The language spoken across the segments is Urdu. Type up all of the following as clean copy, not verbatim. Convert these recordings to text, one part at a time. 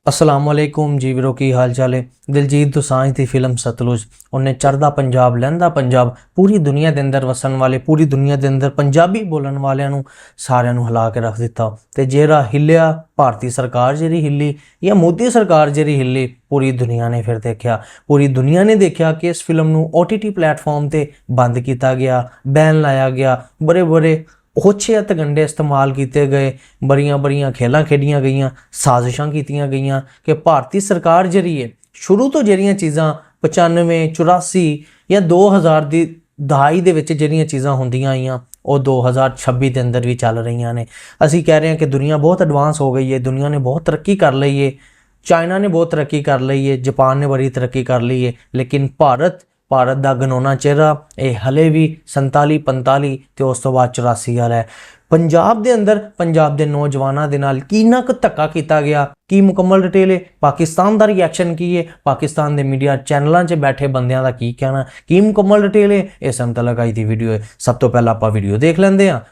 ਅਸਲਾਮ ਵਾਲੇਕੁਮ ਜੀ ਵੀਰੋ, ਕੀ ਹਾਲ ਚਾਲ ਹੈ। ਦਿਲਜੀਤ ਦੋਸਾਂਝ ਦੀ ਫਿਲਮ ਸਤਲੁਜ ਉਹਨੇ ਚੜ੍ਹਦਾ ਪੰਜਾਬ ਲਹਿੰਦਾ ਪੰਜਾਬ ਪੂਰੀ ਦੁਨੀਆ ਦੇ ਅੰਦਰ ਵਸਣ ਵਾਲੇ, ਪੂਰੀ ਦੁਨੀਆ ਦੇ ਅੰਦਰ ਪੰਜਾਬੀ ਬੋਲਣ ਵਾਲਿਆਂ ਨੂੰ ਸਾਰਿਆਂ ਨੂੰ ਹਿਲਾ ਕੇ ਰੱਖ ਦਿੱਤਾ। ਤੇ ਜਿਹੜਾ ਹਿੱਲਿਆ, ਭਾਰਤੀ ਸਰਕਾਰ ਜਿਹੜੀ ਹਿੱਲੀ ਜਾਂ ਮੋਦੀ ਸਰਕਾਰ ਜਿਹੜੀ ਹਿੱਲੀ, ਪੂਰੀ ਦੁਨੀਆ ਨੇ ਫਿਰ ਦੇਖਿਆ। ਪੂਰੀ ਦੁਨੀਆ ਨੇ ਦੇਖਿਆ ਕਿ ਇਸ ਫਿਲਮ ਨੂੰ OTT ਪਲੇਟਫਾਰਮ ਤੇ ਬੰਦ ਕੀਤਾ ਗਿਆ, ਬੈਨ ਲਾਇਆ ਗਿਆ, ਬੜੇ ਹੋਛੇ ਅਤੇ ਗੰਡੇ ਇਸਤੇਮਾਲ ਕੀਤੇ ਗਏ, ਬੜੀਆਂ ਖੇਲਾਂ ਖੇਡੀਆਂ ਗਈਆਂ, ਸਾਜ਼ਿਸ਼ਾਂ ਕੀਤੀਆਂ ਗਈਆਂ ਕਿ ਭਾਰਤੀ ਸਰਕਾਰ ਜਿਹੜੀ ਹੈ ਸ਼ੁਰੂ ਤੋਂ ਜਿਹੜੀਆਂ ਚੀਜ਼ਾਂ 95, 84 ਜਾਂ 2000 ਦੀ ਦਹਾਈ ਦੇ ਵਿੱਚ ਜਿਹੜੀਆਂ ਚੀਜ਼ਾਂ ਹੁੰਦੀਆਂ ਆਈਆਂ ਉਹ 2026 ਦੇ ਅੰਦਰ ਵੀ ਚੱਲ ਰਹੀਆਂ ਨੇ। ਅਸੀਂ ਕਹਿ ਰਹੇ ਹਾਂ ਕਿ ਦੁਨੀਆ ਬਹੁਤ ਐਡਵਾਂਸ ਹੋ ਗਈ ਹੈ, ਦੁਨੀਆ ਨੇ ਬਹੁਤ ਤਰੱਕੀ ਕਰ ਲਈ ਹੈ, ਚਾਈਨਾ ਨੇ ਬਹੁਤ ਤਰੱਕੀ ਕਰ ਲਈ ਹੈ, ਜਾਪਾਨ ਨੇ ਬੜੀ ਤਰੱਕੀ ਕਰ ਲਈ ਹੈ, ਲੇਕਿਨ ਭਾਰਤ ਦਾ ਗਨੋਨਾ ਚਿਹਰਾ ਇਹ ਹਲੇ ਵੀ 47, 45 ਤੇ ਉਸ ਤੋਂ ਬਾਅਦ 84 ਵਾਲਾ ਹੈ। ਪੰਜਾਬ ਦੇ ਅੰਦਰ ਪੰਜਾਬ ਦੇ ਨੌਜਵਾਨਾਂ ਦੇ ਨਾਲ ਕਿੰਨਾ ਕੁ ਧੱਕਾ ਕੀਤਾ ਗਿਆ, ਕੀ ਮੁਕੰਮਲ ਡਿਟੇਲ ਹੈ, ਪਾਕਿਸਤਾਨ ਦਾ ਰਿਐਕਸ਼ਨ ਕੀ ਹੈ, ਪਾਕਿਸਤਾਨ ਦੇ ਮੀਡੀਆ ਚੈਨਲਾਂ 'ਚ ਬੈਠੇ ਬੰਦਿਆਂ ਦਾ ਕੀ ਕਹਿਣਾ, ਕੀ ਮੁਕੰਮਲ ਡਿਟੇਲ ਹੈ, ਇਹ ਸਭ ਤੋਂ ਲਗਾਈ ਦੀ ਵੀਡੀਓ ਹੈ। ਸਭ ਤੋਂ ਪਹਿਲਾਂ ਆਪਾਂ ਵੀਡੀਓ ਦੇਖ ਲੈਂਦੇ ਹਾਂ,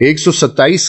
127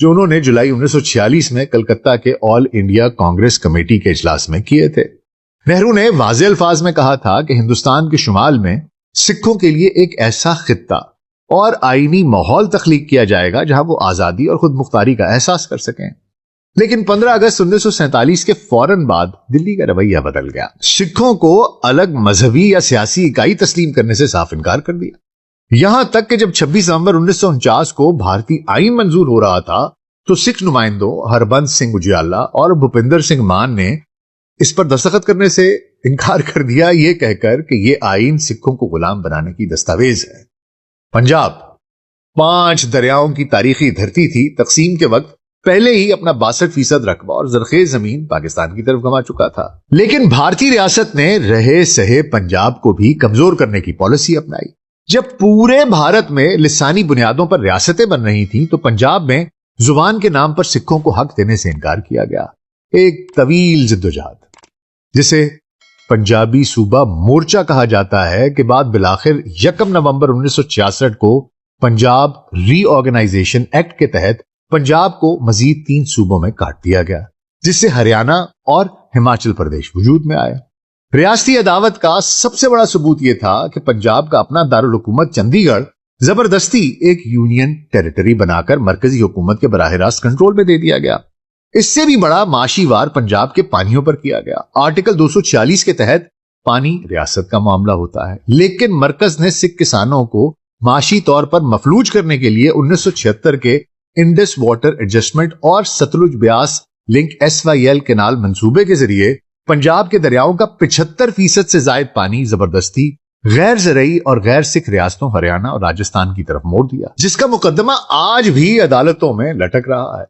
جو انہوں نے جولائی 1946 میں کلکتہ کے آل انڈیا کانگریس کمیٹی کے اجلاس میں کیے تھے۔ نہرو نے واضح الفاظ میں کہا تھا کہ ہندوستان کے شمال میں سکھوں کے لیے ایک ایسا خطہ اور آئینی ماحول تخلیق کیا جائے گا جہاں وہ آزادی اور خود مختاری کا احساس کر سکیں۔ لیکن 15 اگست 1947 کے فوراً بعد دلی کا رویہ بدل گیا۔ سکھوں کو الگ مذہبی یا سیاسی اکائی تسلیم کرنے سے صاف انکار کر دیا۔ یہاں تک کہ جب 26 نومبر 1949 کو بھارتی آئین منظور ہو رہا تھا تو سکھ نمائندوں ہربنس سنگھ اجیالا اور بھوپندر سنگھ مان نے اس پر دستخط کرنے سے انکار کر دیا، یہ کہہ کر کہ یہ آئین سکھوں کو غلام بنانے کی دستاویز ہے۔ پنجاب 5 دریاؤں کی تاریخی دھرتی تھی، تقسیم کے وقت پہلے ہی اپنا 62% رقبہ اور زرخیز زمین پاکستان کی طرف گنوا چکا تھا، لیکن بھارتی ریاست نے رہے سہے پنجاب کو بھی کمزور کرنے کی پالیسی اپنائی۔ جب پورے بھارت میں لسانی بنیادوں پر ریاستیں بن رہی تھیں تو پنجاب میں زبان کے نام پر سکھوں کو حق دینے سے انکار کیا گیا۔ ایک طویل جدوجہد جسے پنجابی صوبہ مورچہ کہا جاتا ہے کے بعد بالآخر 1 نومبر 1966 کو پنجاب ری آرگنائزیشن ایکٹ کے تحت پنجاب کو مزید 3 صوبوں میں کاٹ دیا گیا، جس سے ہریانہ اور ہماچل پردیش وجود میں آئے۔ ریاستی عداوت کا سب سے بڑا ثبوت یہ تھا کہ پنجاب کا اپنا دارالحکومت چندی گڑھ زبردستی ایک یونین ٹیریٹری بنا کر مرکزی حکومت کے براہ راست کنٹرول میں دے دیا گیا۔ اس سے بھی بڑا معاشی وار پنجاب کے پانیوں پر کیا گیا۔ آرٹیکل 246 کے تحت پانی ریاست کا معاملہ ہوتا ہے، لیکن مرکز نے سکھ کسانوں کو معاشی طور پر مفلوج کرنے کے لیے 1976 کے انڈس واٹر ایڈجسٹمنٹ اور ستلج بیاس لنک SYL کینال منصوبے کے ذریعے پنجاب کے دریاؤں کا 75% سے زائد پانی زبردستی غیر زرعی اور غیر سکھ ریاستوں ہریانہ اور راجستھان کی طرف موڑ دیا، جس کا مقدمہ آج بھی عدالتوں میں لٹک رہا ہے۔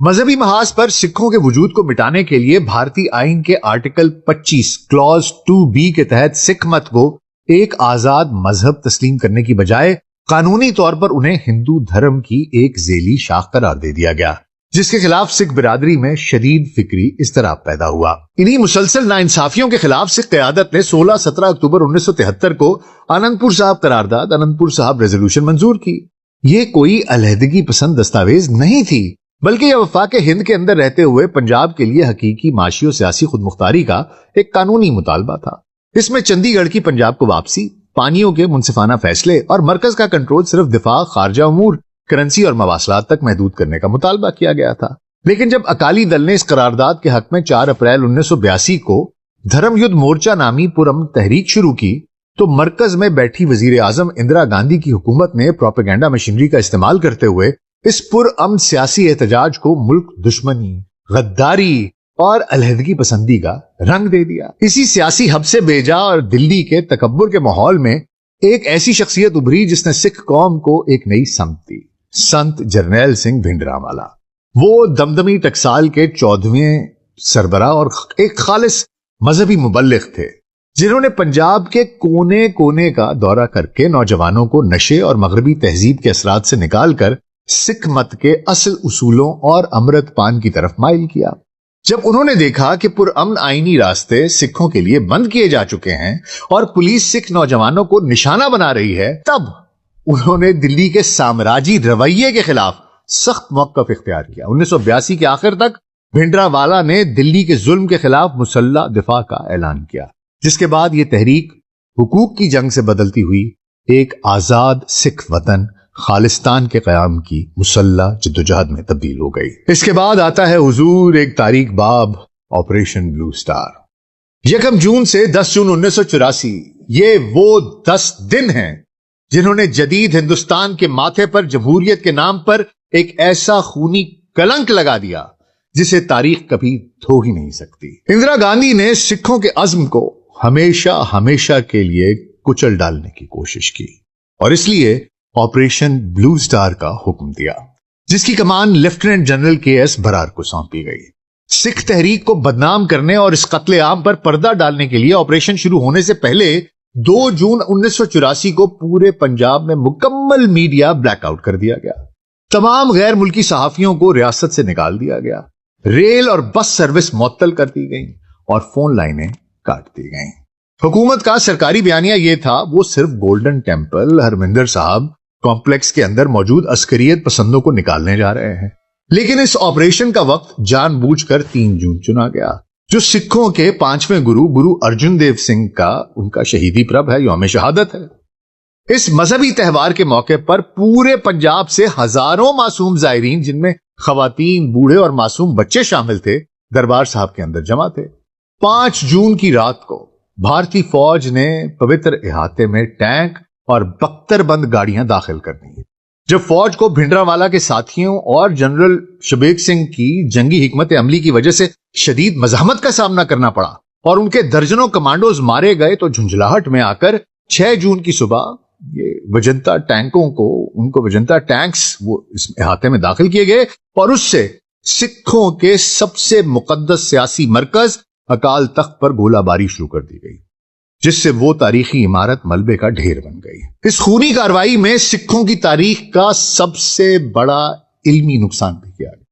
مذہبی محاذ پر سکھوں کے وجود کو مٹانے کے لیے بھارتی آئین کے آرٹیکل 25 کلوز 2B کے تحت سکھ مت کو ایک آزاد مذہب تسلیم کرنے کی بجائے قانونی طور پر انہیں ہندو دھرم کی ایک ذیلی شاخ قرار دے دیا گیا، جس کے خلاف سکھ برادری میں شدید فکری اضطراب پیدا ہوا۔ انہی مسلسل ناانصافیوں کے خلاف سکھ قیادت نے 16-17 اکتوبر 1973 کو آنندپور صاحب قرارداد آنندپور صاحب ریزولوشن منظور کی۔ یہ کوئی علیحدگی پسند دستاویز نہیں تھی، بلکہ یہ وفاق ہند کے اندر رہتے ہوئے پنجاب کے لیے حقیقی معاشی و سیاسی خود مختاری کا ایک قانونی مطالبہ تھا۔ اس میں چندی گڑھ کی پنجاب کو واپسی، پانیوں کے منصفانہ فیصلے اور مرکز کا کنٹرول صرف دفاع، خارجہ امور، کرنسی اور مواصلات تک محدود کرنے کا مطالبہ کیا گیا تھا۔ لیکن جب اکالی دل نے اس قرارداد کے حق میں 4 اپریل 1982 کو دھرم یدھ مورچہ نامی پرامن تحریک شروع کی تو مرکز میں بیٹھی وزیر اعظم اندرا گاندھی کی حکومت نے پروپیگنڈا مشینری کا استعمال کرتے ہوئے اس پرامن سیاسی احتجاج کو ملک دشمنی، غداری اور علیحدگی پسندی کا رنگ دے دیا۔ اسی سیاسی حب سے بیجا اور دلی کے تکبر کے ماحول میں ایک ایسی شخصیت ابھری جس نے سکھ قوم کو ایک نئی سمت دی، سنت جرنیل سنگھ بھنڈرانوالا۔ وہ دمدمی ٹکسال کے 14ویں سربراہ اور ایک خالص مذہبی مبلغ تھے، جنہوں نے پنجاب کے کونے کونے کا دورہ کر کے نوجوانوں کو نشے اور مغربی تہذیب کے اثرات سے نکال کر سکھ مت کے اصل اصولوں اور امرت پان کی طرف مائل کیا۔ جب انہوں نے دیکھا کہ پرامن آئینی راستے سکھوں کے لیے بند کیے جا چکے ہیں اور پولیس سکھ نوجوانوں کو نشانہ بنا رہی ہے، تب انہوں نے دلی کے سامراجی رویے کے خلاف سخت موقف اختیار کیا۔ 1982 کے آخر تک بھنڈرانوالا نے دلی کے ظلم کے خلاف مسلح دفاع کا اعلان کیا، جس کے بعد یہ تحریک حقوق کی جنگ سے بدلتی ہوئی ایک آزاد سکھ وطن خالستان کے قیام کی مسلح جدوجہد میں تبدیل ہو گئی۔ اس کے بعد آتا ہے حضور ایک تاریخ باب آپریشن بلو سٹار۔ 1 جون سے 10 جون 1984 یہ وہ 10 دن ہیں جنہوں نے جدید ہندوستان کے ماتھے پر جمہوریت کے نام پر ایک ایسا خونی کلنک لگا دیا جسے تاریخ کبھی دھو ہی نہیں سکتی۔ اندرا گاندھی نے سکھوں کے عزم کو ہمیشہ ہمیشہ کے لیے کچل ڈالنے کی کوشش کی اور اس لیے آپریشن بلو سٹار کا حکم دیا، جس کی کمان لیفٹیننٹ جنرل KS برار کو سونپی گئی۔ سکھ تحریک کو بدنام کرنے اور اس قتل عام پر پردہ ڈالنے کے لیے آپریشن شروع ہونے سے پہلے 2 جون 1984 کو پورے پنجاب میں مکمل میڈیا بلیک آؤٹ کر دیا گیا۔ تمام غیر ملکی صحافیوں کو ریاست سے نکال دیا گیا، ریل اور بس سروس معطل کر دی گئی اور فون لائنیں کاٹ دی گئیں۔ حکومت کا سرکاری بیانیہ یہ تھا وہ صرف گولڈن ٹیمپل ہرمندر صاحب کمپلیکس کے اندر موجود عسکریت پسندوں کو نکالنے جا رہے ہیں۔ لیکن اس آپریشن کا وقت جان بوجھ کر 3 جون چنا گیا، جو سکھوں کے 5ویں گرو ارجن دیو سنگھ کا ان کا شہیدی پرب ہے، یوم شہادت ہے۔ اس مذہبی تہوار کے موقع پر پورے پنجاب سے ہزاروں معصوم زائرین، جن میں خواتین، بوڑھے اور معصوم بچے شامل تھے، دربار صاحب کے اندر جمع تھے۔ 5 جون کی رات کو بھارتی فوج نے پوتر احاطے میں ٹینک اور بختر بند گاڑیاں داخل کر دی۔ جب فوج کو بھنڈراوالا کے ساتھیوں اور جنرل شبیگ سنگھ کی جنگی حکمت عملی کی وجہ سے شدید مزاحمت کا سامنا کرنا پڑا اور ان کے درجنوں کمانڈوز مارے گئے، تو جھنجھلاہٹ میں آ کر 6 جون کی صبح یہ وجنتا ٹینکس وہ اس احاطے میں داخل کیے گئے، اور اس سے سکھوں کے سب سے مقدس سیاسی مرکز اکال تخت پر گولہ باری شروع کر دی گئی، جس سے وہ تاریخی عمارت ملبے کا ڈھیر بن گئی۔ اس خونی کارروائی میں سکھوں کی تاریخ کا سب سے بڑا علمی نقصان بھی کیا گیا۔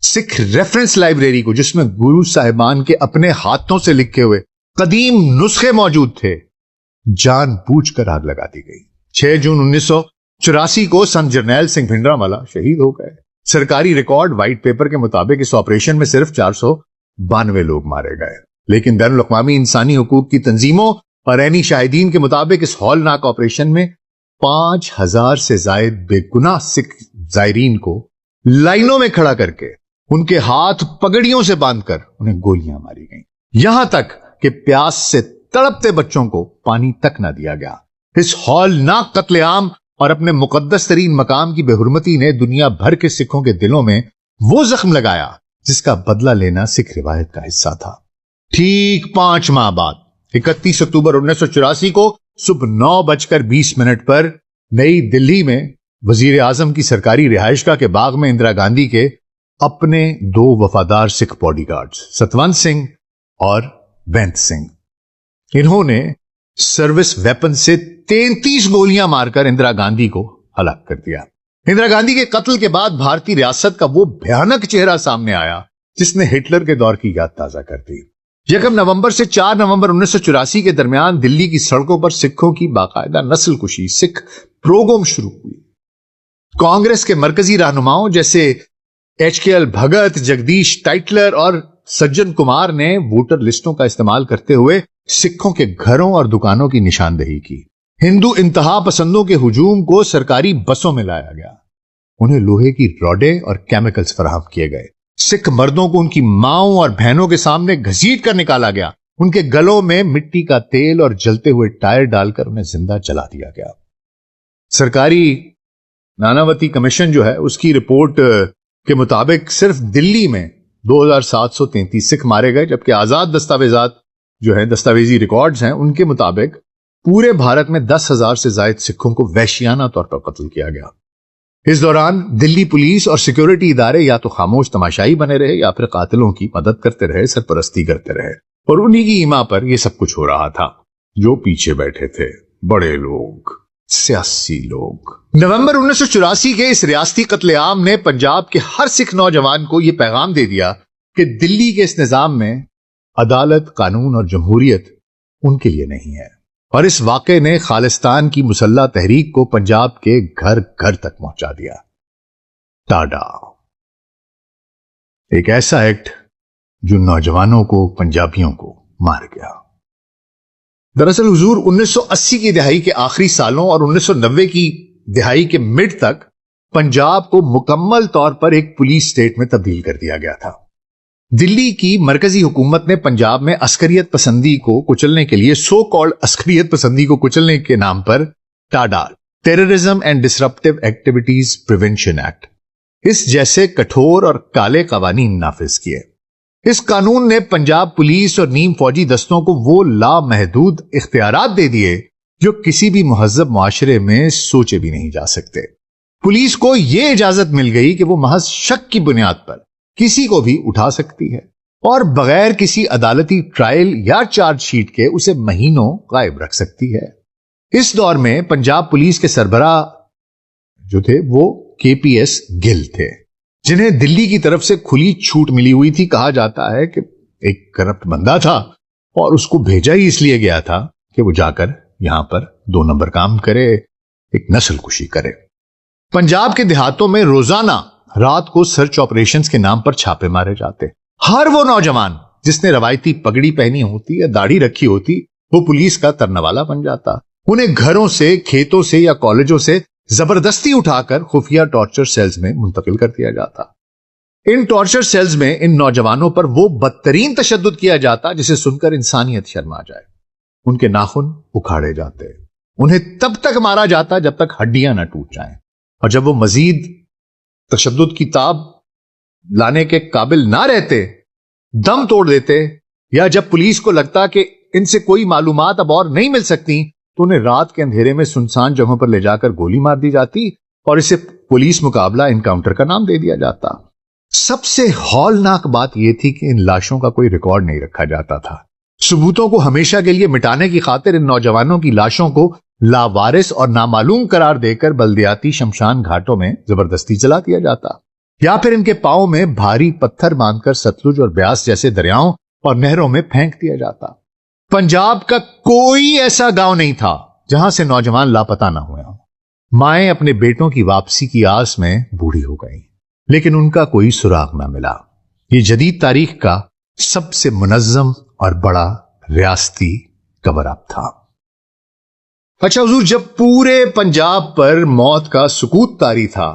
سکھ ریفرنس لائبریری کو، جس میں گرو صاحبان کے اپنے ہاتھوں سے لکھے ہوئے قدیم نسخے موجود تھے، جان بوجھ کر آگ لگا دی گئی۔ 6 جون 1984 کو سنت جرنیل سنگھ بھنڈراوالا شہید ہو گئے۔ سرکاری ریکارڈ وائٹ پیپر کے مطابق اس آپریشن میں صرف 492 لوگ مارے گئے، لیکن بین الاقوامی انسانی حقوق کی تنظیموں اور عینی شاہدین کے مطابق اس ہولناک آپریشن میں 5000 سے زائد بے گناہ سکھ زائرین کو لائنوں میں کھڑا کر کے ان کے ہاتھ پگڑیوں سے باندھ کر انہیں گولیاں ماری گئیں، یہاں تک کہ پیاس سے تڑپتے بچوں کو پانی تک نہ دیا گیا۔ اس ہولناک قتل عام اور اپنے مقدس ترین مقام کی بے حرمتی نے دنیا بھر کے سکھوں کے دلوں میں وہ زخم لگایا جس کا بدلہ لینا سکھ روایت کا حصہ تھا۔ ٹھیک 5 ماہ بعد 31 اکتوبر 1984 کو صبح 9:20 پر نئی دلی میں وزیر اعظم کی سرکاری رہائش گاہ کے باغ میں اندرا گاندھی کے اپنے 2 وفادار سکھ باڈی گارڈز ستونت سنگھ اور بینت سنگھ، انہوں نے سروس ویپن سے 33 گولیاں مار کر اندرا گاندھی کو ہلاک کر دیا۔ اندرا گاندھی کے قتل کے بعد بھارتی ریاست کا وہ بھیانک چہرہ سامنے آیا جس نے ہٹلر کے دور کی یاد تازہ کر دی۔ 1 نومبر سے 4 نومبر 1984 کے درمیان دلی کی سڑکوں پر سکھوں کی باقاعدہ نسل کشی، سکھ پروگرام شروع ہوئی۔ کانگریس کے مرکزی رہنماؤں جیسے HKL بھگت، جگدیش ٹائٹلر اور سجن کمار نے ووٹر لسٹوں کا استعمال کرتے ہوئے سکھوں کے گھروں اور دکانوں کی نشاندہی کی۔ ہندو انتہا پسندوں کے ہجوم کو سرکاری بسوں میں لایا گیا، انہیں لوہے کی راڈیں اور کیمیکلز فراہم کیے گئے۔ سکھ مردوں کو ان کی ماؤں اور بہنوں کے سامنے گھسیٹ کر نکالا گیا، ان کے گلوں میں مٹی کا تیل اور جلتے ہوئے ٹائر ڈال کر انہیں زندہ جلا دیا گیا۔ سرکاری ناناوتی کمیشن جو ہے اس کی رپورٹ کے مطابق صرف دلی میں 2733 سکھ مارے گئے، جبکہ آزاد دستاویزات جو ہیں، دستاویزی ریکارڈز ہیں، ان کے مطابق پورے بھارت میں 10,000 سے زائد سکھوں کو وحشیانہ طور پر قتل کیا گیا۔ اس دوران دلی پولیس اور سیکیورٹی ادارے یا تو خاموش تماشائی بنے رہے یا پھر قاتلوں کی مدد کرتے رہے، سرپرستی کرتے رہے، اور انہی کی ایما پر یہ سب کچھ ہو رہا تھا۔ جو پیچھے بیٹھے تھے بڑے لوگ، سیاسی لوگ۔ نومبر 1984 کے اس ریاستی قتل عام نے پنجاب کے ہر سکھ نوجوان کو یہ پیغام دے دیا کہ دلی کے اس نظام میں عدالت، قانون اور جمہوریت ان کے لیے نہیں ہے، اور اس واقعے نے خالستان کی مسلح تحریک کو پنجاب کے گھر گھر تک پہنچا دیا۔ ٹاڈا، ایک ایسا ایکٹ جو نوجوانوں کو، پنجابیوں کو مار گیا۔ دراصل حضور 1980 کی دہائی کے آخری سالوں اور 1990 کی دہائی کے مڈ تک پنجاب کو مکمل طور پر ایک پولیس اسٹیٹ میں تبدیل کر دیا گیا تھا۔ دلی کی مرکزی حکومت نے پنجاب میں عسکریت پسندی کو کچلنے کے لیے سو کالڈ عسکریت پسندی کو کچلنے کے نام پر TADA, terrorism and disruptive activities prevention act, اس جیسے کٹھور اور کالے قوانین نافذ کیے۔ اس قانون نے پنجاب پولیس اور نیم فوجی دستوں کو وہ لامحدود اختیارات دے دیے جو کسی بھی مہذب معاشرے میں سوچے بھی نہیں جا سکتے۔ پولیس کو یہ اجازت مل گئی کہ وہ محض شک کی بنیاد پر کسی کو بھی اٹھا سکتی ہے اور بغیر کسی عدالتی ٹرائل یا چارج شیٹ کے اسے مہینوں غائب رکھ سکتی ہے۔ اس دور میں پنجاب پولیس کے سربراہ جو تھے وہ KPS گل تھے، جنہیں دلی کی طرف سے کھلی چھوٹ ملی ہوئی تھی۔ کہا جاتا ہے کہ ایک کرپٹ بندہ تھا اور اس کو بھیجا ہی اس لیے گیا تھا کہ وہ جا کر یہاں پر 2 نمبر کام کرے، ایک نسل کشی کرے۔ پنجاب کے دیہاتوں میں روزانہ رات کو سرچ آپریشنز کے نام پر چھاپے مارے جاتے. ہر وہ نوجوان جس نے روایتی پگڑی پہنی ہوتی یا داڑھی رکھی ہوتی وہ پولیس کا ترنوالا بن جاتا. انہیں گھروں سے، کھیتوں سے یا کالجوں سے زبردستی اٹھا کر خفیہ ٹارچر سیلز میں منتقل کر دیا جاتا. ان ٹارچر سیلز میں ان نوجوانوں پر وہ بدترین تشدد کیا جاتا جسے سن کر انسانیت شرما جائے. ان کے ناخن اکھاڑے جاتے، انہیں تب تک مارا جاتا جب تک ہڈیاں نہ ٹوٹ جائیں، اور جب وہ مزید تشدد کی تاب لانے کے قابل نہ رہتے، دم توڑ دیتے، یا جب پولیس کو لگتا کہ ان سے کوئی معلومات اب اور نہیں مل سکتی تو انہیں رات کے اندھیرے میں سنسان جگہوں پر لے جا کر گولی مار دی جاتی اور اسے پولیس مقابلہ انکاؤنٹر کا نام دے دیا جاتا. سب سے ہولناک بات یہ تھی کہ ان لاشوں کا کوئی ریکارڈ نہیں رکھا جاتا تھا. ثبوتوں کو ہمیشہ کے لیے مٹانے کی خاطر ان نوجوانوں کی لاشوں کو لاوارث اور نامعلوم قرار دے کر بلدیاتی شمشان گھاٹوں میں زبردستی جلا دیا جاتا، یا پھر ان کے پاؤں میں بھاری پتھر باندھ کر ستلج اور بیاس جیسے دریاؤں اور نہروں میں پھینک دیا جاتا. پنجاب کا کوئی ایسا گاؤں نہیں تھا جہاں سے نوجوان لاپتہ نہ ہوئے ہوں. مائیں اپنے بیٹوں کی واپسی کی آس میں بوڑھی ہو گئیں، لیکن ان کا کوئی سراغ نہ ملا. یہ جدید تاریخ کا سب سے منظم اور بڑا ریاستی کور اپ تھا. اچھا حضور، جب پورے پنجاب پر موت کا سکوت طاری تھا،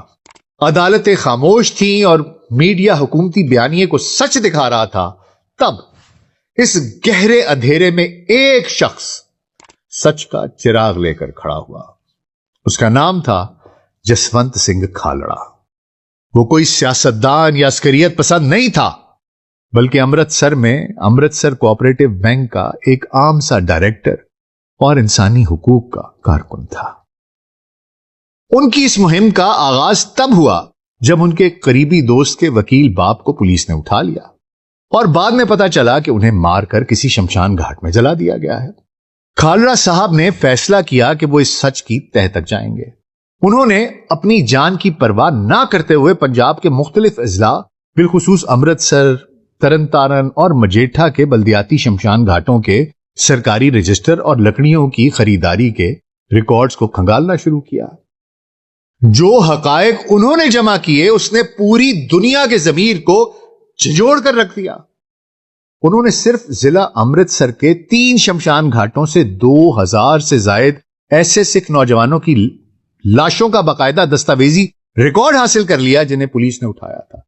عدالتیں خاموش تھیں اور میڈیا حکومتی بیانیے کو سچ دکھا رہا تھا، تب اس گہرے اندھیرے میں ایک شخص سچ کا چراغ لے کر کھڑا ہوا. اس کا نام تھا جسونت سنگھ کھالڑا. وہ کوئی سیاستدان یا عسکریت پسند نہیں تھا، بلکہ امرتسر میں امرتسر کوآپریٹو بینک کا ایک عام سا ڈائریکٹر اور انسانی حقوق کا کارکن تھا. ان کی اس مہم کا آغاز تب ہوا جب ان کے قریبی دوست کے وکیل باپ کو پولیس نے اٹھا لیا اور بعد میں پتا چلا کہ انہیں مار کر کسی شمشان گھاٹ میں جلا دیا گیا ہے. کھالڑا صاحب نے فیصلہ کیا کہ وہ اس سچ کی تہہ تک جائیں گے. انہوں نے اپنی جان کی پرواہ نہ کرتے ہوئے پنجاب کے مختلف اضلاع، بالخصوص امرتسر، ترن تارن اور مجیٹھا کے بلدیاتی شمشان گھاٹوں کے سرکاری رجسٹر اور لکڑیوں کی خریداری کے ریکارڈز کو کھنگالنا شروع کیا. جو حقائق انہوں نے جمع کیے اس نے پوری دنیا کے ضمیر کو جھنجھوڑ کر رکھ دیا. انہوں نے صرف ضلع امرتسر کے 3 شمشان گھاٹوں سے 2000 سے زائد ایسے سکھ نوجوانوں کی لاشوں کا باقاعدہ دستاویزی ریکارڈ حاصل کر لیا جنہیں پولیس نے اٹھایا تھا،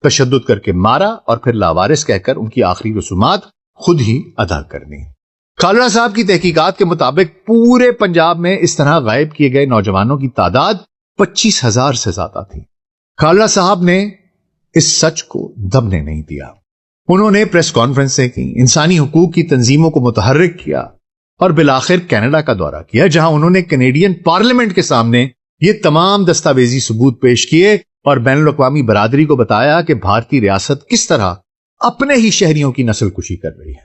تشدد کر کے مارا اور پھر لاوارث کہہ کر ان کی آخری رسومات خود ہی ادا کرنی. کھالڑا صاحب کی تحقیقات کے مطابق پورے پنجاب میں اس طرح غائب کیے گئے نوجوانوں کی تعداد 25,000 سے زیادہ تھی. کھالڑا صاحب نے اس سچ کو دبنے نہیں دیا. انہوں نے پریس کانفرنسیں کی، انسانی حقوق کی تنظیموں کو متحرک کیا اور بالآخر کینیڈا کا دورہ کیا، جہاں انہوں نے کینیڈین پارلیمنٹ کے سامنے یہ تمام دستاویزی ثبوت پیش کیے اور بین الاقوامی برادری کو بتایا کہ بھارتی ریاست کس طرح اپنے ہی شہریوں کی نسل کشی کر رہی ہے.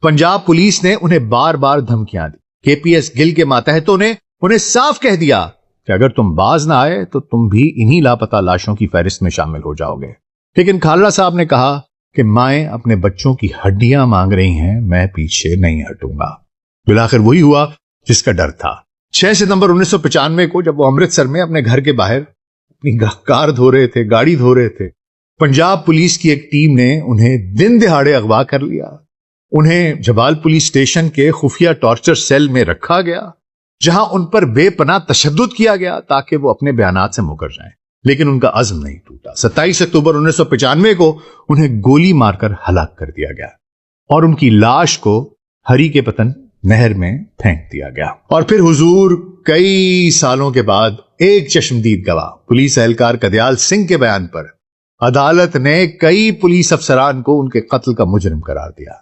پنجاب پولیس نے انہیں بار بار دھمکیاں دی. کے پی ایس گل کے ماتحتوں نے انہیں صاف کہہ دیا کہ اگر تم باز نہ آئے تو تم بھی انہی لاپتہ لاشوں کی فہرست میں شامل ہو جاؤ گے. لیکن کھالڑا صاحب نے کہا کہ مائیں اپنے بچوں کی ہڈیاں مانگ رہی ہیں، میں پیچھے نہیں ہٹوں گا. بالآخر وہی ہوا جس کا ڈر تھا. 6 ستمبر 1995 کو جب وہ امرتسر میں اپنے گھر کے باہر اپنی کار دھو رہے تھے، گاڑی دھو رہے تھے، پنجاب پولیس کی ایک ٹیم نے انہیں دن دہاڑے اغوا کر لیا. انہیں جبال پولیس اسٹیشن کے خفیہ ٹارچر سیل میں رکھا گیا، جہاں ان پر بے پناہ تشدد کیا گیا تاکہ وہ اپنے بیانات سے مکر جائیں. لیکن ان کا عزم نہیں ٹوٹا. 27 اکتوبر 1995 کو انہیں گولی مار کر ہلاک کر دیا گیا اور ان کی لاش کو ہری کے پتن نہر میں پھینک دیا گیا. اور پھر حضور کئی سالوں کے بعد ایک چشمدید گواہ پولیس اہلکار کدیال سنگھ کے بیان پر عدالت نے کئی پولیس افسران کو ان کے قتل کا مجرم قرار دیا،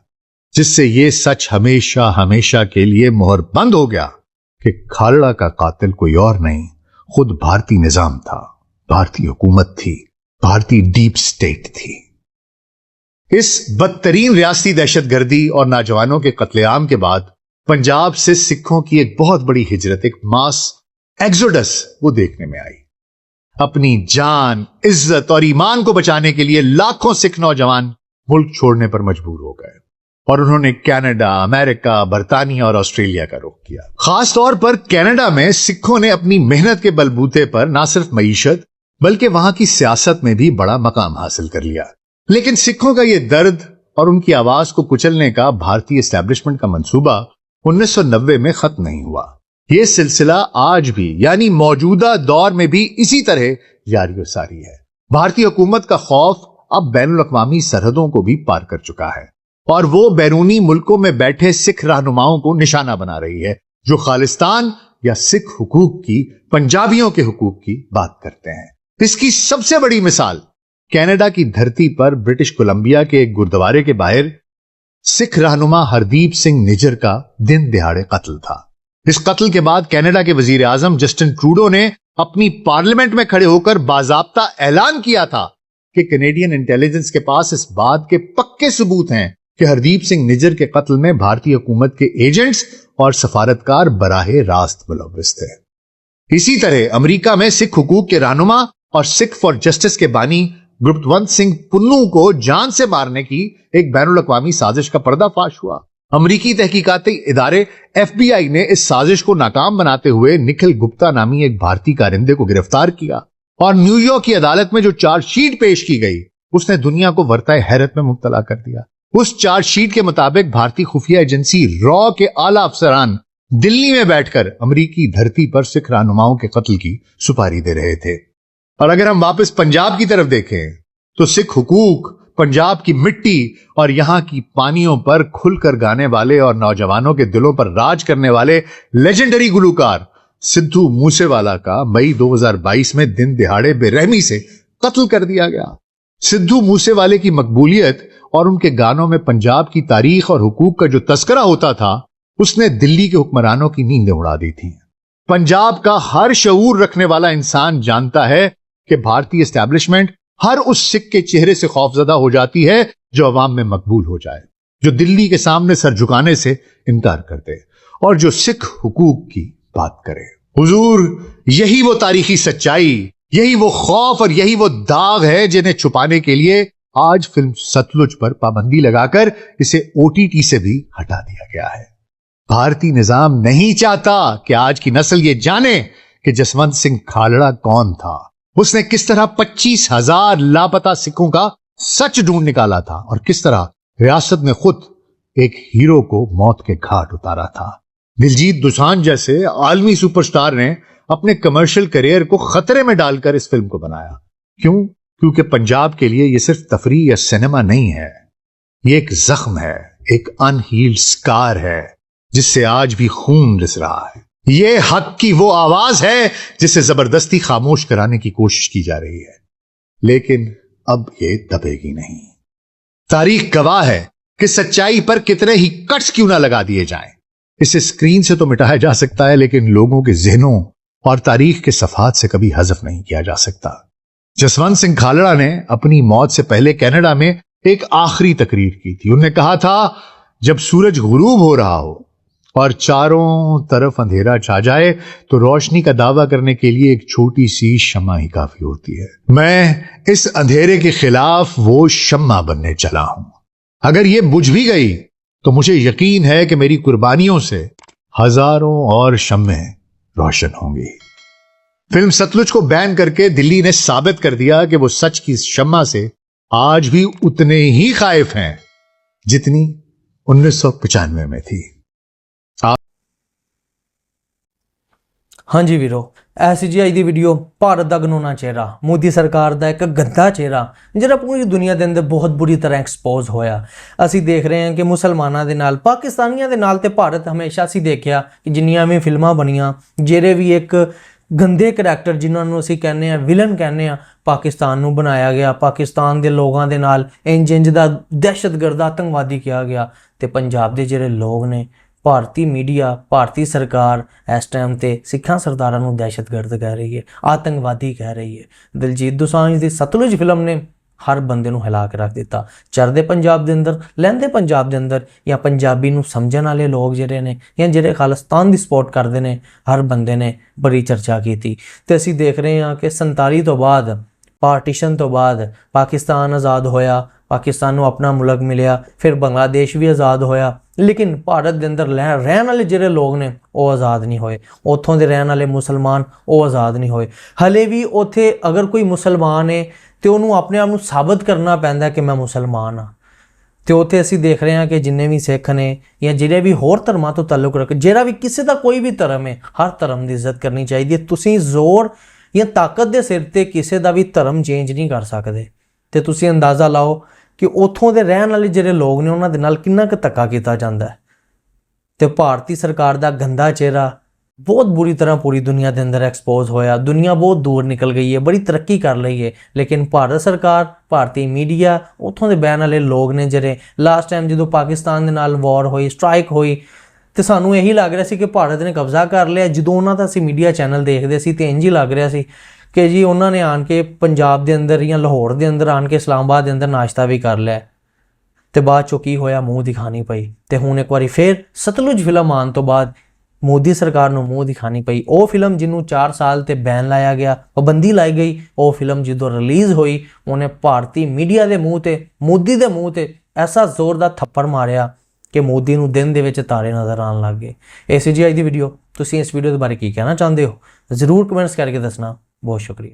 جس سے یہ سچ ہمیشہ ہمیشہ کے لیے مہر بند ہو گیا کہ کھالڑا کا قاتل کوئی اور نہیں، خود بھارتی نظام تھا، بھارتی حکومت تھی، بھارتی ڈیپ سٹیٹ تھی. اس بدترین ریاستی دہشت گردی اور نوجوانوں کے قتل عام کے بعد پنجاب سے سکھوں کی ایک بہت بڑی ہجرت، ایک ماس ایگزوڈس وہ دیکھنے میں آئی. اپنی جان، عزت اور ایمان کو بچانے کے لیے لاکھوں سکھ نوجوان ملک چھوڑنے پر مجبور ہو گئے اور انہوں نے کینیڈا، امریکہ، برطانیہ اور آسٹریلیا کا رخ کیا. خاص طور پر کینیڈا میں سکھوں نے اپنی محنت کے بلبوتے پر نہ صرف معیشت بلکہ وہاں کی سیاست میں بھی بڑا مقام حاصل کر لیا. لیکن سکھوں کا یہ درد اور ان کی آواز کو کچلنے کا بھارتی اسٹیبلشمنٹ کا منصوبہ 1990 میں ختم نہیں ہوا. یہ سلسلہ آج بھی یعنی موجودہ دور میں بھی اسی طرح جاری و ساری ہے. بھارتی حکومت کا خوف اب بین الاقوامی سرحدوں کو بھی پار کر چکا ہے اور وہ بیرونی ملکوں میں بیٹھے سکھ رہنماؤں کو نشانہ بنا رہی ہے جو خالستان یا سکھ حقوق کی، پنجابیوں کے حقوق کی بات کرتے ہیں. اس کی سب سے بڑی مثال کینیڈا کی دھرتی پر برٹش کولمبیا کے ایک گردوارے کے باہر سکھ رہنما ہردیپ سنگھ نجر کا دن دہاڑے قتل تھا. اس قتل کے بعد کینیڈا کے وزیر اعظم جسٹن ٹروڈو نے اپنی پارلیمنٹ میں کھڑے ہو کر باضابطہ اعلان کیا تھا کہ کینیڈین انٹیلیجنس کے پاس اس بات کے پکے ثبوت ہیں کہ ہردیپ سنگھ نجر کے قتل میں بھارتی حکومت کے ایجنٹس اور سفارتکار براہ راست ملوث تھے. اسی طرح امریکہ میں سکھ حقوق کے رہنما اور سکھ فار جسٹس کے بانی گپتونت سنگھ پنو کو جان سے مارنے کی ایک بین الاقوامی سازش کا پردہ فاش ہوا. امریکی تحقیقاتی ادارے FBI نے اس سازش کو ناکام بناتے ہوئے نکھل گپتا نامی ایک بھارتی کارندے کو گرفتار کیا اور نیو یارک کی عدالت میں جو چارج شیٹ پیش کی گئی اس نے دنیا کو ورطۂ حیرت میں مبتلا کر دیا. اس چارج شیٹ کے مطابق بھارتی خفیہ ایجنسی را کے اعلیٰ افسران دلی میں بیٹھ کر امریکی دھرتی پر سکھ رہنماؤں کے قتل کی سپاری دے رہے تھے. اور اگر ہم واپس پنجاب کی طرف دیکھیں تو سکھ حقوق، پنجاب کی مٹی اور یہاں کی پانیوں پر کھل کر گانے والے اور نوجوانوں کے دلوں پر راج کرنے والے لیجنڈری گلوکار سدھو موسے والا کا مئی 2022 میں دن دہاڑے بے رحمی سے قتل کر دیا گیا. سدھو موسے والے کی مقبولیت اور ان کے گانوں میں پنجاب کی تاریخ اور حقوق کا جو تذکرہ ہوتا تھا اس نے دلی کے حکمرانوں کی نیندیں اڑا دی تھی. پنجاب کا ہر شعور رکھنے والا انسان جانتا ہے کہ بھارتی اسٹیبلشمنٹ ہر اس سکھ کے چہرے سے خوفزدہ ہو جاتی ہے جو عوام میں مقبول ہو جائے، جو دلی کے سامنے سر جھکانے سے انکار کر دے اور جو سکھ حقوق کی بات کرے. حضور، یہی وہ تاریخی سچائی، یہی وہ خوف اور یہی وہ داغ ہے جنہیں چھپانے کے لیے آج فلم ستلج پر پابندی لگا کر اسے OTT سے بھی ہٹا دیا گیا ہے. بھارتی نظام نہیں چاہتا کہ آج کی نسل یہ جانے کہ جسونت سنگھ کھالڑا کون تھا، اس نے کس طرح 25,000 لاپتہ سکھوں کا سچ ڈھونڈ نکالا تھا اور کس طرح ریاست میں خود ایک ہیرو کو موت کے گھاٹ اتارا تھا. دلجیت دوسانجھ جیسے عالمی سپر سٹار نے اپنے کمرشل کیریئر کو خطرے میں ڈال کر اس فلم کو بنایا. کیوں؟ کیونکہ پنجاب کے لیے یہ صرف تفریح یا سینما نہیں ہے، یہ ایک زخم ہے، ایک انہیلڈ سکار ہے جس سے آج بھی خون رس رہا ہے. یہ حق کی وہ آواز ہے جسے زبردستی خاموش کرانے کی کوشش کی جا رہی ہے، لیکن اب یہ دبے گی نہیں. تاریخ گواہ ہے کہ سچائی پر کتنے ہی کٹس کیوں نہ لگا دیے جائیں، اسے اسکرین سے تو مٹایا جا سکتا ہے لیکن لوگوں کے ذہنوں اور تاریخ کے صفحات سے کبھی حذف نہیں کیا جا سکتا. جسونت سنگھ کھالڑا نے اپنی موت سے پہلے کینیڈا میں ایک آخری تقریر کی تھی. انہوں نے کہا تھا جب سورج غروب ہو رہا ہو اور چاروں طرف اندھیرا چھا جائے تو روشنی کا دعویٰ کرنے کے لیے ایک چھوٹی سی شمع ہی کافی ہوتی ہے. میں اس اندھیرے کے خلاف وہ شمع بننے چلا ہوں. اگر یہ بجھ بھی گئی تو مجھے یقین ہے کہ میری قربانیوں سے ہزاروں اور شمعیں روشن ہوں گی. فلم ستلج کو بین کر کے دلی نے ثابت کر دیا کہ وہ سچ کی شمع سے آج بھی اتنے ہی خائف ہیں جتنی 1995 میں تھی. ہاں جی ویرو، ایسی جی اج دی ویڈیو بھارت دا گنونا چہرہ، مودی سرکار دا ایک گندا چہرہ جہاں پوری دنیا دے اندر بہت بری طرح ایکسپوز ہویا. اسی دیکھ رہے ہیں کہ مسلمانوں دے نال، پاکستانیاں دے نال تے بھارت ہمیشہ اسی دیکھیا کہ جنیاں بھی فلماں بنیاں جہے بھی ایک گندے کریکٹر جنہوں نے اسی کہنے ہیں ویلن کہنے ہیں پاکستان نو بنایا گیا، پاکستان دے لوگاں دے نال انج دا دہشت گرد آتنکوادی کیا گیا. تے پنجاب دے جڑے لوگ نے، بھارتی میڈیا، بھارتی سرکار اس ٹائم تے سکھاں سرداراں نو دہشت گرد کہہ رہی ہے، آتنکوادی کہہ رہی ہے. دلجیت دوسانجھ دی ستلج فلم نے ہر بندے نو ہلا کے رکھ دیتا. چردے پنجاب دے اندر، لہندے پنجاب دے اندر یا پنجابی نو سمجھن والے لوگ جڑے نے یا جڑے خالستان دی سپورٹ کردے نے، ہر بندے نے بڑی چرچا کیتی. تے اسی دیکھ رہے ہیں کہ 47 تو بعد، پارٹیشن تو بعد پاکستان آزاد ہویا ਪਾਕਿਸਤਾਨ ਨੂੰ ਆਪਣਾ ਮੁਲਕ ਮਿਲਿਆ, ਫਿਰ ਬੰਗਲਾਦੇਸ਼ ਵੀ ਆਜ਼ਾਦ ਹੋਇਆ, ਲੇਕਿਨ ਭਾਰਤ ਦੇ ਅੰਦਰ ਰਹਿਣ ਵਾਲੇ ਜਿਹੜੇ ਲੋਕ ਨੇ ਉਹ ਆਜ਼ਾਦ ਨਹੀਂ ਹੋਏ। ਉੱਥੋਂ ਦੇ ਰਹਿਣ ਵਾਲੇ ਮੁਸਲਮਾਨ ਉਹ ਆਜ਼ਾਦ ਨਹੀਂ ਹੋਏ। ਹਲੇ ਵੀ ਉੱਥੇ ਅਗਰ ਕੋਈ ਮੁਸਲਮਾਨ ਹੈ ਤੇ ਉਹਨੂੰ ਆਪਣੇ ਆਪ ਨੂੰ ਸਾਬਤ ਕਰਨਾ ਪੈਂਦਾ ਕਿ ਮੈਂ ਮੁਸਲਮਾਨ ਹਾਂ। ਤੇ ਉੱਥੇ ਅਸੀਂ ਦੇਖ ਰਹੇ ਹਾਂ ਕਿ ਜਿੰਨੇ ਵੀ ਸਿੱਖ ਨੇ ਜਾਂ ਜਿਹੜੇ ਵੀ ਹੋਰ ਧਰਮਾਂ ਤੋਂ ਤਾਲੁਕ ਰੱਖ, ਜਿਹੜਾ ਵੀ ਕਿਸੇ ਦਾ ਕੋਈ ਵੀ ਧਰਮ ਹੈ, ਹਰ ਧਰਮ ਦੀ ਇੱਜ਼ਤ ਕਰਨੀ ਚਾਹੀਦੀ ਹੈ। ਤੁਸੀਂ ਜ਼ੋਰ ਜਾਂ ਤਾਕਤ ਦੇ ਸਿਰ ਤੇ ਕਿਸੇ ਦਾ ਵੀ ਧਰਮ ਚੇਂਜ ਨਹੀਂ ਕਰ ਸਕਦੇ। ਤੇ ਤੁਸੀਂ ਅੰਦਾਜ਼ਾ ਲਾਓ ਕਿ ਉੱਥੋਂ ਦੇ ਰਹਿਣ ਵਾਲੇ ਜਿਹੜੇ ਲੋਕ ਨੇ ਉਹਨਾਂ ਦੇ ਨਾਲ ਕਿੰਨਾ ਕੁ ਧੱਕਾ ਕੀਤਾ ਜਾਂਦਾ ਹੈ। ਤੇ ਭਾਰਤੀ ਸਰਕਾਰ ਦਾ ਗੰਦਾ ਚਿਹਰਾ ਬਹੁਤ ਬੁਰੀ ਤਰ੍ਹਾਂ ਪੂਰੀ ਦੁਨੀਆ ਦੇ ਅੰਦਰ ਐਕਸਪੋਜ਼ ਹੋਇਆ। ਦੁਨੀਆ ਬਹੁਤ ਦੂਰ ਨਿਕਲ ਗਈ ਹੈ, ਬੜੀ ਤਰੱਕੀ ਕਰ ਲਈ ਹੈ, ਲੇਕਿਨ ਭਾਰਤ ਸਰਕਾਰ, ਭਾਰਤੀ ਮੀਡੀਆ, ਉੱਥੋਂ ਦੇ ਬਹਿਣ ਵਾਲੇ ਲੋਕ ਨੇ ਜਿਹੜੇ ਲਾਸਟ ਟਾਈਮ ਜਦੋਂ ਪਾਕਿਸਤਾਨ ਦੇ ਨਾਲ ਵਾਰ ਹੋਈ, ਸਟ੍ਰਾਈਕ ਹੋਈ, ਤੇ ਸਾਨੂੰ ਇਹੀ ਲੱਗ ਰਿਹਾ ਸੀ ਕਿ ਭਾਰਤ ਨੇ ਕਬਜ਼ਾ ਕਰ ਲਿਆ। ਜਦੋਂ ਉਹਨਾਂ ਦਾ ਅਸੀਂ ਮੀਡੀਆ ਚੈਨਲ ਦੇਖਦੇ ਸੀ ਤੇ ਇੰਝ ਹੀ ਲੱਗ ਰਿਹਾ ਸੀ ਕਿ ਜੀ ਉਹਨਾਂ ਨੇ ਆਣ ਕੇ ਪੰਜਾਬ ਦੇ ਅੰਦਰ ਜਾਂ ਲਾਹੌਰ ਦੇ ਅੰਦਰ ਆਣ ਕੇ ਇਸਲਾਮਾਬਾਦ ਦੇ ਅੰਦਰ ਨਾਸ਼ਤਾ ਵੀ ਕਰ ਲਿਆ। ਤੇ ਬਾਅਦ ਚੋਂ ਕੀ ਹੋਇਆ, ਮੂੰਹ ਦਿਖਾਣੀ ਪਈ। ਤੇ ਹੁਣ ਇੱਕ ਵਾਰੀ ਫੇਰ ਸਤਲੁਜ ਫਿਲਮ ਆਉਣ ਤੋਂ ਬਾਅਦ ਮੋਦੀ ਸਰਕਾਰ ਨੂੰ ਮੂੰਹ ਦਿਖਾਣੀ ਪਈ। ਉਹ ਫਿਲਮ ਜਿਹਨੂੰ 4 ਸਾਲ ਤੇ ਬੈਨ ਲਾਇਆ ਗਿਆ, ਪਾਬੰਦੀ ਲਾਈ ਗਈ, ਉਹ ਫਿਲਮ ਜਦੋਂ ਰਿਲੀਜ਼ ਹੋਈ ਉਹਨੇ ਭਾਰਤੀ ਮੀਡੀਆ ਦੇ ਮੂੰਹ ਤੇ, ਮੋਦੀ ਦੇ ਮੂੰਹ ਤੇ ਐਸਾ ਜ਼ੋਰ ਦਾ ਥੱਪੜ ਮਾਰਿਆ ਕਿ ਮੋਦੀ ਨੂੰ ਦਿਨ ਦੇ ਵਿੱਚ ਤਾਰੇ ਨਜ਼ਰ ਆਉਣ ਲੱਗ ਗਏ। ਇਹ ਸੀ ਜੀ ਅੱਜ ਦੀ ਵੀਡੀਓ। ਤੁਸੀਂ ਇਸ ਵੀਡੀਓ ਦੇ ਬਾਰੇ ਕੀ ਕਹਿਣਾ ਚਾਹੁੰਦੇ ਹੋ ਜ਼ਰੂਰ ਕਮੈਂਟਸ ਕਰਕੇ ਦੱਸਣਾ। ਬਹੁਤ ਸ਼ੁਕਰੀਆ।